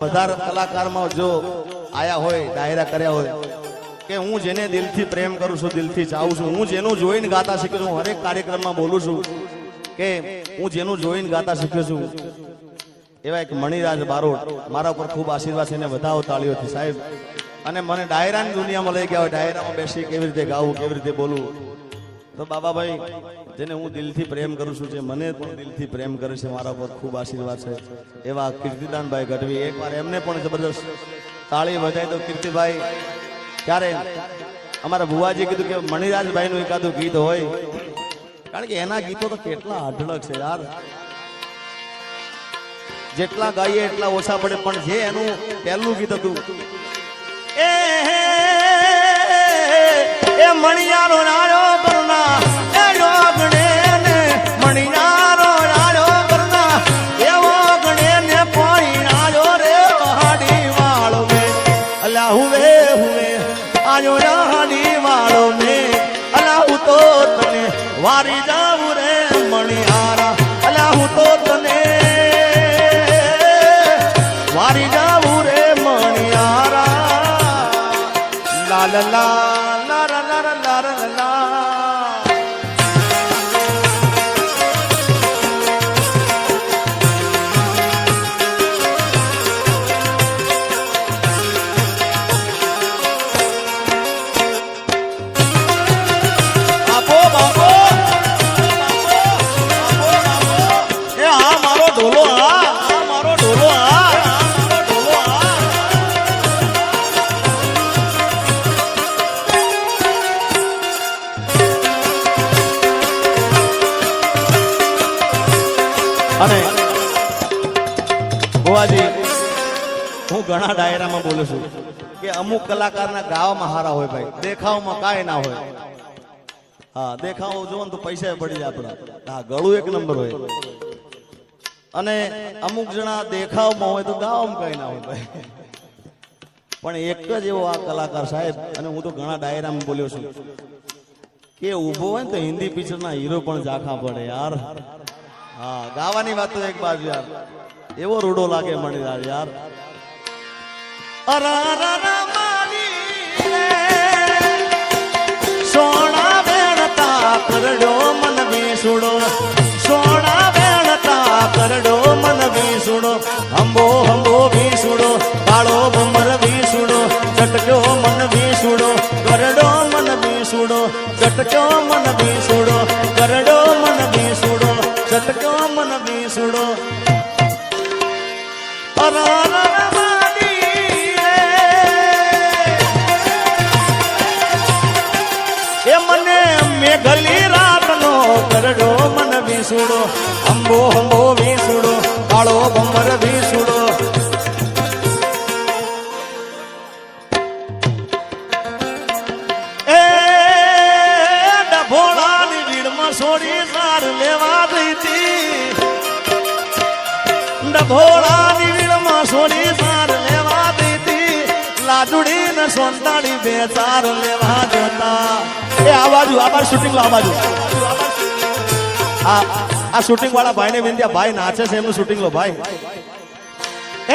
વધારે કલાકારમાં જો આયા હોય ડાયરા કર્યા હોય કે હું જેને દિલથી પ્રેમ કરું છું, દિલથી ચાહું છું, હું જેનું જોઈને ગાતા શીખ્યો છું, હરેક કાર્યક્રમમાં બોલું છું કે હું જેનું જોઈને ગાતા શીખ્યો છું, એવા એક મણિરાજ બારોટ મારા ઉપર ખૂબ આશીર્વાદ છે, એને વધાવો તાળીઓથી સાહેબ. અને મને ડાયરાની દુનિયામાં લઈ ગયા હોય, ડાયરામાં બેસી કેવી રીતે ગાવું, કેવી રીતે બોલવું, તો બાબાભાઈ જેને હું દિલથી પ્રેમ કરું છું, જે મને પણ દિલથી પ્રેમ કરે છે, મારા પર ખૂબ આશીર્વાદ છે, એવા કીર્તિદાનભાઈ ગઢવી, એકવાર એમને પણ જબરદસ્ત તાળી બજાવી દો. કીર્તિભાઈ ક્યારે અમારા ભુવાજી કીધું કે મણિરાજભાઈનું એકાદું ગીત હોય, કારણ કે એના ગીતો તો કેટલા અઢળક છે યાર, જેટલા ગાઈએ એટલા ઓછા પડે, પણ જે એનું પહેલું ગીત હતું એ મણિયારો રાડો કરના એ યોગણે ને મણિયારો રાડો કરના એવો ગણે ને પોઈનાજો રે હાડી વાળો મે અલા હુવે હુવે આજો હાડી વાળો મે અલા હું તો તને વારી જાવું રે મણિયારા, અલા હું તો તને વારી જાવું રે મણિયારા. લા લા લા અને ભુવાજી હું ઘણા ડાયરામાં બોલું છું કે અમુક કલાકારના ગાવામાં હારા હોય ભાઈ, દેખાવમાં કાંઈ ના હોય. હા, દેખાવ જોવો ને તો પૈસા પડી જાય આપણા. હા, ગળું એક નંબર હોય, અને અમુક જણા દેખાવમાં હોય તો ગાવામાં કાંઈ ના હોય ભાઈ. પણ એક જ એવો આ કલાકાર સાહેબ, અને હું તો ઘણા ડાયરામાં બોલ્યો છું કે ઊભો હોય ને તો હિન્દી પિક્ચરના હીરો પણ ઝાંખા પડે યાર. હા, ગાવાની વાત તો એક બાજુ યાર, એવો રૂડો લાગે મણિરાજ યાર. સોના બેણતા કરડો મન વિસુડો, સોના બેણતા કરડો મન વિસુડો, હંબો હંબો વિસુડો, કાળો બમર વિસુડો, ચટક્યો મન વિસુડો, કરડો મન વિસુડો, ચટક્યો મન વિસુડો, કરડો મન વિસુડો, ચટક્યો મન વિસુડો. એ મને મેઘલી રાતનો કરડો મન વિસુડો, અંબો અંબો વિસુડો, કાળો ભમર વિસુડો. એ ડભોળાની ભીડમાં છોડી સાર લેવા દીધી, ડભોળાની ભીડમાં છોડી સાર લેવા દીધી, લાડુડી ને સોંતાડી બે ચાર લેવા જતા. એ આ બાજુ શૂટિંગ લો, આ બાજુ આ શૂટિંગ વાળા ભાઈ ને વિંધ્યા ભાઈ નાચે છે, એમનું શૂટિંગ લો ભાઈ.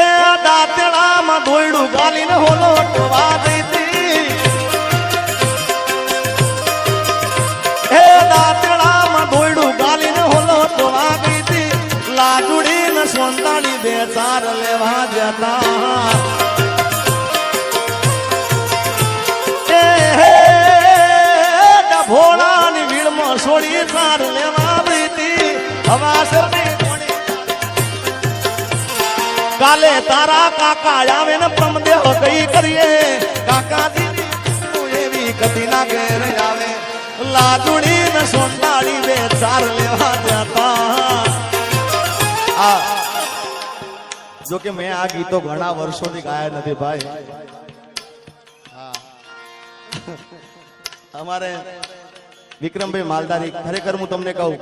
એ દાંતેડામાં દોયડું ગાલીને હોલો ટવા દીધી, એ દાંતેડામાં દોયડું ગાલીને હોલો ટવા દીધી, લાડુડી ને સોંતાડી બે ચાર લેવા જતા. ભોળાની ભીડમાં છોડી સાર લેવા દીધી, કાલે તારા કાકા આવે ને પ્રમદેહ કઈ કરીએ, કાકા દીદી એવી કદી ના ઘેર આવે, લાડુડી ને સોંટાડી બે ચાર લેવા જતા. જો કે મેં આ ગીતો ઘણા વર્ષોથી ગાયા નથી ભાઈ. અમારે વિક્રમભાઈ માલધારી, ખરેખર હું તમને કહું,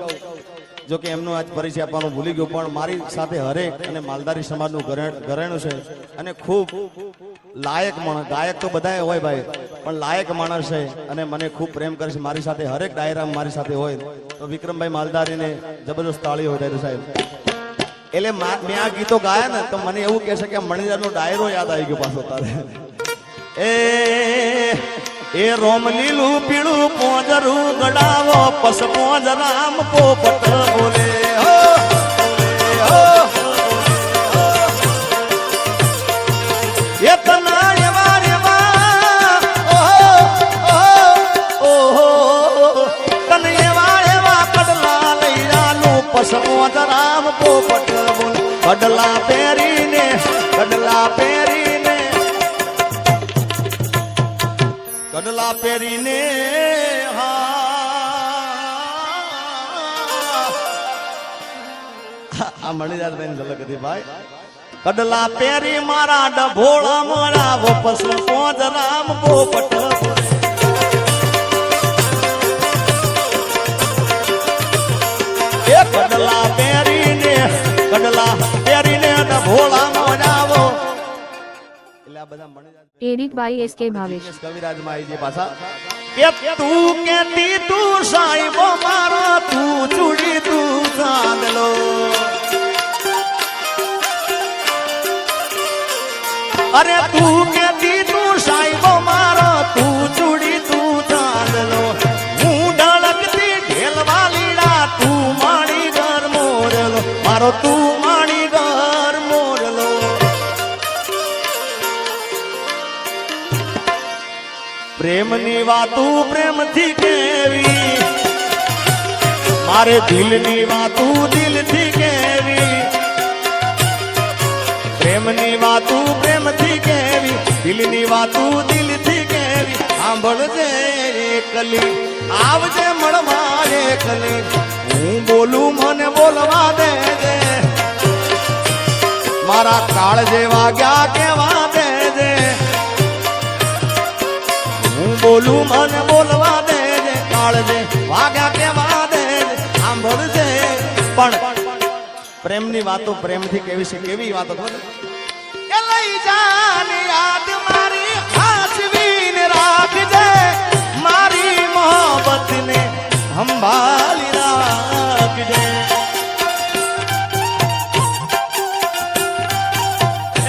જો કે એમનો આજ પરિચય આપવાનું ભૂલી ગયો, પણ મારી સાથે હરેક અને માલધારી સમાજનું ઘરેણું છે, અને ખૂબ લાયક માણસ, ગાયક તો બધા હોય ભાઈ, પણ લાયક માણસ છે, અને મને ખૂબ પ્રેમ કરે છે. મારી સાથે હરેક ડાયરામાં મારી સાથે હોય, તો વિક્રમભાઈ માલધારીને જબરદસ્ત તાળી હોય સાહેબ. એટલે મેં આ ગીતો ગાયા ને તો મને એવું કહે છે કે મણિદારનો ડાયરો યાદ આવી ગયો પાછો તારે એ રોમ લીલું પીળું પોજરું ગડાવો પસ પોજ રામ પોપટ બોલે હો એ તના એવા તને એવા કડલા લઈ જાનું પસ પોજ રામ પોપટ બોલે કડલા પહેરીને કડલા પહેરીને કડલા પહેરીને આ મણિદાર બેન ઝલક હતી ભાઈ કડલા પહેરી મારા ડભોળા મારા વપસ પોજ રામ પોપટ એ કડલા પહેરીને ડભોળા મારા એડિટ બાય એસ કે ભાવેશ કવિરાજ માઈજી પાછા કે તું કેતી તું સાઈબો મારો તું ચૂડી તું ચાંદલો અરે તું કેતી તું સાઈબો મારો તું ચૂડી તું ચાંદલો હું ઢળકતી ઢેલવા લીડા તું માણી ઘર મોરલો મારો તું માણી ઘર મોરલો પ્રેમની વાતું પ્રેમથી કેવી મારે દિલની વાતું દિલથી કેવી પ્રેમની વાતું પ્રેમથી કેવી દિલની વાતું દિલથી કેવી સાંભળજે એકલી આવજે મળવા એકલી હું બોલું મને બોલવા દેજે મારા કાળ જેવા ગયા કેવા દેજે બોલું મને બોલવા દે કાળજે વાગ્યા કેવા દે સાંભળજે પણ પ્રેમની વાતો પ્રેમથી કેવી છે કેવી વાતો ખબર કે લઈ જાની યાદ મારી હાસવીને રાખજે મારી મોહબ્બતને સંભાળી રાખજે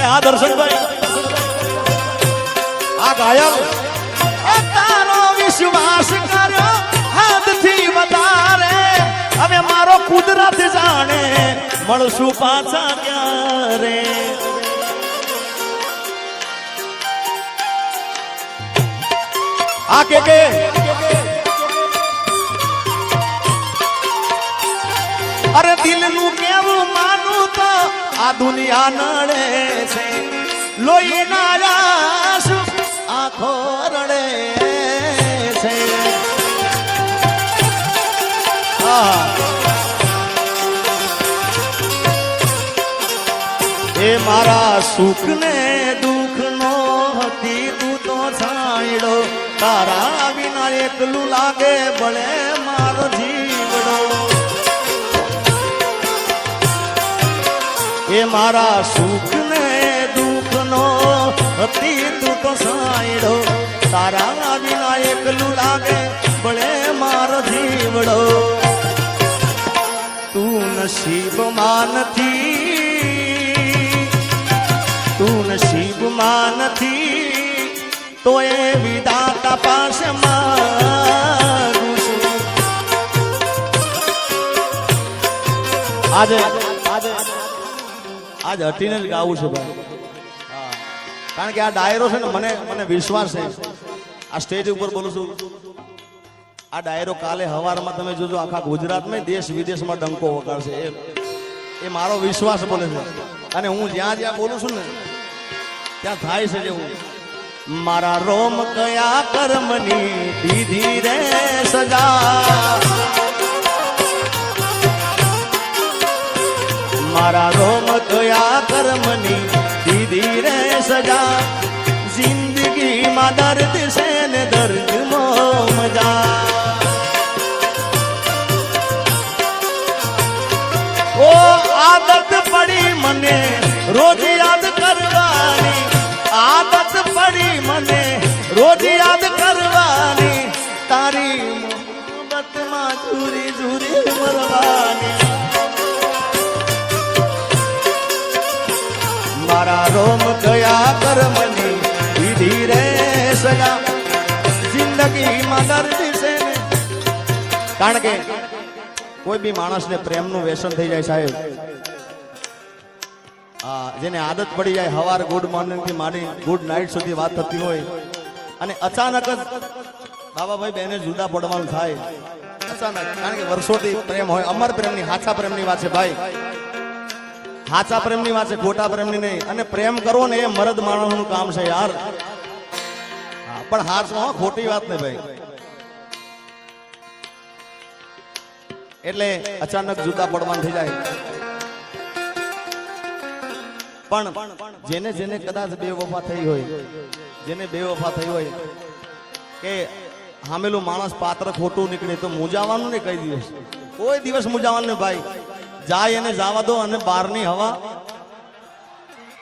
આ દર્શનભાઈ આ ગાયક વિશ્વાસ કર્યો હદથી વધારે હવે મારો કુદરત જાણે મળશું પાછા ક્યારે આ કે અરે દિલનું કેવું માનું તો આ દુનિયા નડે છે લોહી ના આંસુ આંખો રડે એ મારા સુખ ને દુઃખ નો હતી તું તો છાંયડો તારા વિના એકલું લાગે ભલે મારો જીવડો એ મારા સુખ ને દુઃખ નો હતી તું તો છાંયડો તારા વિના એકલું લાગે ભલે મારો જીવડો તું નસીબમાં નથી તો એ વિધાતા પાસે માંગુ છું આજે હટીને જ ગાવું છું ભાઈ કારણ કે આ ડાયરો છે ને મને વિશ્વાસ છે આ સ્ટેજ ઉપર બોલું છું આ ડાયરો કાલે હવારમાં તમે જોજો આખા ગુજરાતમાં દેશ વિદેશમાં ડંકો વગાડશે એ મારો વિશ્વાસ બોલે છે અને હું જ્યાં જ્યાં બોલું છું ને ત્યાં થાય છે જેવું મારા રોમ કયા કર્મની દીધી રે સજા મારા રોમ કયા કર્મની દીધી રે સજા જિંદગીમાં દર્દ છે ને દર્દમાં મજા ઓ આદત પડી મને રોજ યાદ કરવાની આદત પડી મને રોજ યાદ કરવાની તારી મોહબ્બતમાં ઝૂરી ઝૂરી મરવાની રોમ ગયા કર્મની વિધિ રે સગા જિંદગીમાં દર્દ છે ને. કારણ કે કોઈ બી માણસને પ્રેમનું વ્યસન થઈ જાય સાહેબ, જેને આદત પડી જાય હવાર ગુડ મોર્નિંગ થી માંડી ગુડ નાઇટ સુધી વાત થતી હોય અને અચાનક જ બાબાભાઈ બેને જુદા પડવાનું થાય અચાનક. કારણ કે વર્ષોથી પ્રેમ હોય, અમર પ્રેમની હાચા પ્રેમની વાત છે ભાઈ, હાચા પ્રેમની વાત છે, ખોટા પ્રેમની નહીં. અને પ્રેમ કરવો ને એ મરદ માણસનું કામ છે યાર. પણ હાચો ખોટી વાત નહીં ભાઈ. એટલે અચાનક જુદા પડવાનું થઈ જાય. પણ જેને જેને કદાચ બેવફા થઈ હોય, જેને બેવફા થઈ હોય કે હામેલું માણસ પાત્ર ખોટું નીકળે તો મૂંઝાવાનું નહીં. કઈ દિવસ કોઈ દિવસ મૂંઝાવાનું નહીં ભાઈ. જાય એને જવા દો અને બહારની હવા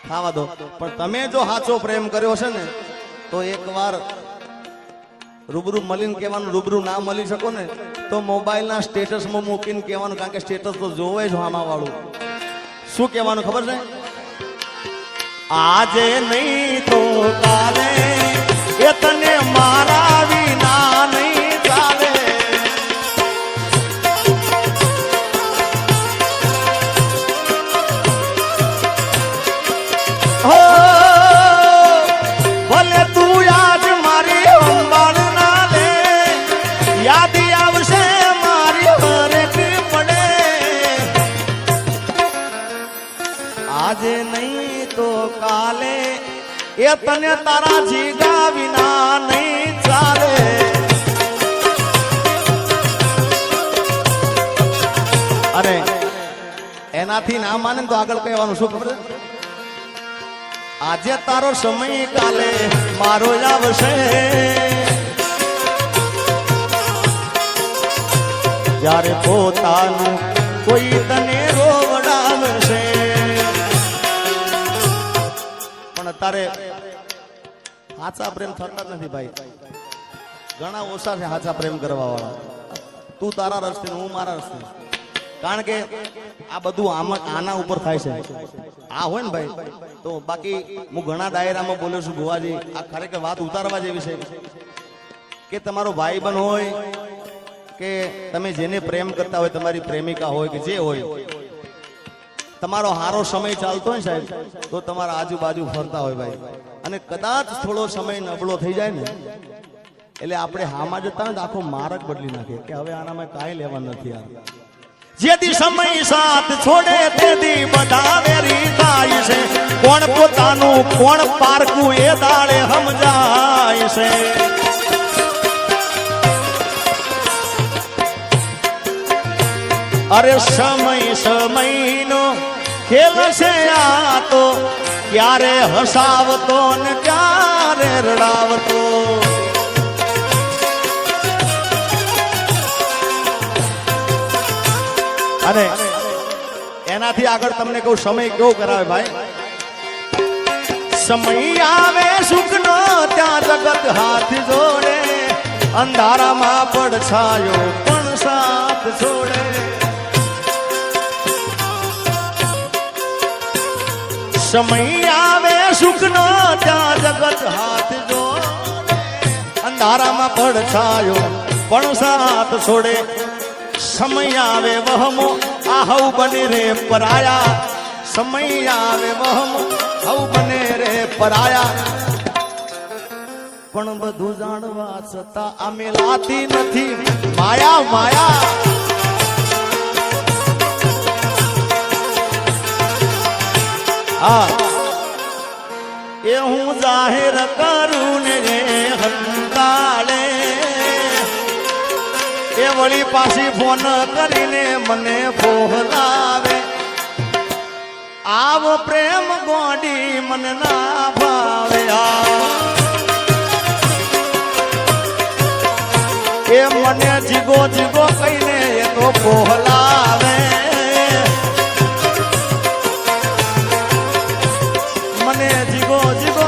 ખાવા દો. પણ તમે જો સાચો પ્રેમ કર્યો છે ને તો એકવાર રૂબરૂ મળીને કહેવાનું, રૂબરૂ ના મળી શકો ને તો મોબાઈલના સ્ટેટસમાં મૂકીને કહેવાનું. કારણ કે સ્ટેટસ તો જોવે જ આમાં વાળું. શું કહેવાનું ખબર છે? આજે નહીં તો કાલે એ તને મારા વિના નહીં ચાલે. હો ભલે તું આજ મારી સંભાળ ના લે, યાદ આવશે મારી હરેક પડે. આજે નહીં તો કાલે એ તને તારા જીગા વિના નહીં ચાલે. અને એનાથી ના માને તો આગળ કહેવાનું શું ખબર? આજે તારો સમય કાલે મારો આવશે, જ્યારે પોતાનું કોઈ તને રોવડાવશે. તારે હાચા પ્રેમ થતા જ નથી ભાઈ. ઘણા ઓછા છે હાચા પ્રેમ કરવા વાળા. તું તારા રસ્તે, હું મારા રસ્તે. કારણ કે આ બધું આના ઉપર થાય છે. આ હોય ને ભાઈ તો બાકી હું ઘણા ડાયરામાં બોલ્યો છું ભુવાજી, આ ખરેખર વાત ઉતારવા જેવી છે કે તમારો ભાઈબંધ હોય કે તમે જેને પ્રેમ કરતા હોય, તમારી પ્રેમિકા હોય કે જે હોય, તમારો હારો સમય ચાલતો હોય સાહેબ તો તમારા આજુબાજુ ફરતા હોય ભાઈ. અને કદાચ થોડો સમય નબળો થઈ જાય ને એટલે આપણે હામાં જતા હોય તો આખો માર્ગ બદલી નાખે કે હવે આનામાં કાંઈ લેવા નથી. યાર જેથી સમય સાથ છોડે તેથી બધા વેરી થાય છે. કોણ પોતાનું કોણ પારકું એ દાડે સમજાય છે. અરે સમય સમયનો ખેલ છે આ તો, ક્યારે હસાવતો ને ક્યારે રડાવતો. અને એનાથી આગળ તમને કહું સમય કેવો કરાવે ભાઈ. સમય આવે સુખનો ત્યાં જગત હાથ જોડે, અંધારામાં પડછાયો પણ સાથ છોડે. સમય આવે સુખનો ત્યાં જગત હાથ જોડે, અંધારામાં પડછાયો પણ સાથ છોડે. સમય આવે વહમો આ હવ બને રે પરાયા, સમય આવે વહમો હવ બને રે પરાયા. પણ બધું જાણવા છતાં આ મેલાતી નથી માયા માયા. હા એ હું જાહેર કરું ને રે હંકાળે, એ વળી પાછી ફોન કરીને મને બોલાવે. આવો પ્રેમ ગોડી મને ના ભાવે. એ મને જીગો જીગો કહીને એ તો બોલાવે. મને જીગો જીગો